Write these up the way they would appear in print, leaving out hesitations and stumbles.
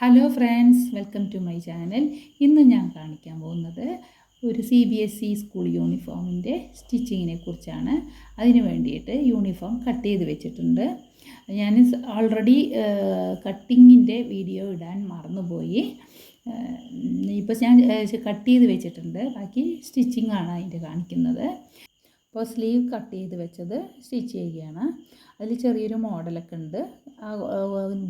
Hello friends, welcome to my channel. ഇന്ന് ഞാൻ കാണിക്കാൻ പോകുന്നത് ഒരു CBSE സ്കൂൾ യൂണിഫോമിൻ്റെ സ്റ്റിച്ചിങ്ങിനെ കുറിച്ചാണ്. അതിന് വേണ്ടിയിട്ട് യൂണിഫോം കട്ട് ചെയ്ത് വെച്ചിട്ടുണ്ട്. ഞാൻ ഓൾറെഡി കട്ടിങ്ങിൻ്റെ വീഡിയോ ഇടാൻ മറന്നുപോയി. ഇപ്പോൾ ഞാൻ കട്ട് ചെയ്ത് വെച്ചിട്ടുണ്ട്. ബാക്കി സ്റ്റിച്ചിങ് ആണ് അതിൻ്റെ കാണിക്കുന്നത്. അപ്പോൾ സ്ലീവ് കട്ട് ചെയ്ത് വെച്ചത് സ്റ്റിച്ച് ചെയ്യുകയാണ്. അതിൽ ചെറിയൊരു മോഡലൊക്കെ ഉണ്ട്.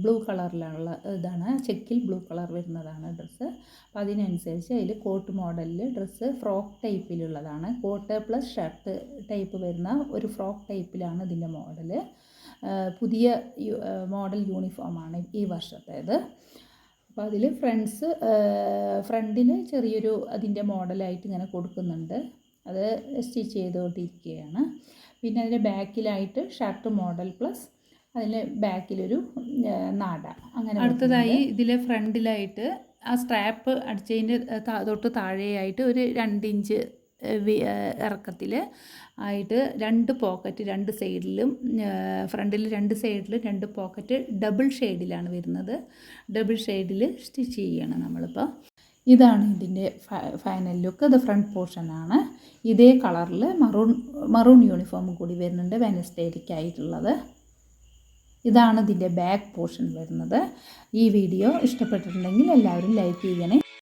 ബ്ലൂ കളറിലുള്ള ഇതാണ്, ചെക്കിൽ ബ്ലൂ കളർ വരുന്നതാണ് ഡ്രസ്സ്. അപ്പോൾ അതിനനുസരിച്ച് അതിൽ കോട്ട് മോഡലിൽ ഡ്രസ്സ് ഫ്രോക്ക് ടൈപ്പിലുള്ളതാണ്. കോട്ട് പ്ലസ് ഷർട്ട് ടൈപ്പ് വരുന്ന ഒരു ഫ്രോക്ക് ടൈപ്പിലാണ് ഇതിൻ്റെ മോഡൽ. പുതിയ മോഡൽ യൂണിഫോമാണ് ഈ വർഷത്തേത്. അപ്പോൾ അതിൽ ഫ്രണ്ടിൽ ചെറിയൊരു അതിൻ്റെ മോഡലായിട്ട് ഇങ്ങനെ കൊടുക്കുന്നുണ്ട്. അത് സ്റ്റിച്ച് ചെയ്തുകൊണ്ടിരിക്കുകയാണ്. പിന്നെ അതിൻ്റെ ബാക്കിലായിട്ട് ഷർട്ട് മോഡൽ പ്ലസ് അതിൽ ബാക്കിലൊരു നാട അങ്ങനെ. അടുത്തതായി ഇതിലെ ഫ്രണ്ടിലായിട്ട് ആ സ്ട്രാപ്പ് അടിച്ചതിൻ്റെ തൊട്ട് താഴെയായിട്ട് ഒരു 2 ഇഞ്ച് ഇറക്കത്തിൽ ആയിട്ട് 2 പോക്കറ്റ്, 2 സൈഡിലും ഫ്രണ്ടിൽ 2 സൈഡിലും 2 പോക്കറ്റ് ഡബിൾ ഷെയ്ഡിലാണ് വരുന്നത്. ഡബിൾ ഷെയ്ഡിൽ സ്റ്റിച്ച് ചെയ്യണം നമ്മളിപ്പോൾ. ഇതാണ് ഇതിൻ്റെ ഫൈനൽ ലുക്ക്. ഇത് ഫ്രണ്ട് പോർഷനാണ്. ഇതേ കളറിൽ മറൂൺ യൂണിഫോം കൂടി വരുന്നുണ്ട് വെനസ്ഡേക്കായിട്ടുള്ളത്. ഇതാണ് ഇതിൻ്റെ ബാക്ക് പോർഷൻ വരുന്നത്. ഈ വീഡിയോ ഇഷ്ടപ്പെട്ടിട്ടുണ്ടെങ്കിൽ എല്ലാവരും ലൈക്ക് ചെയ്യണേ.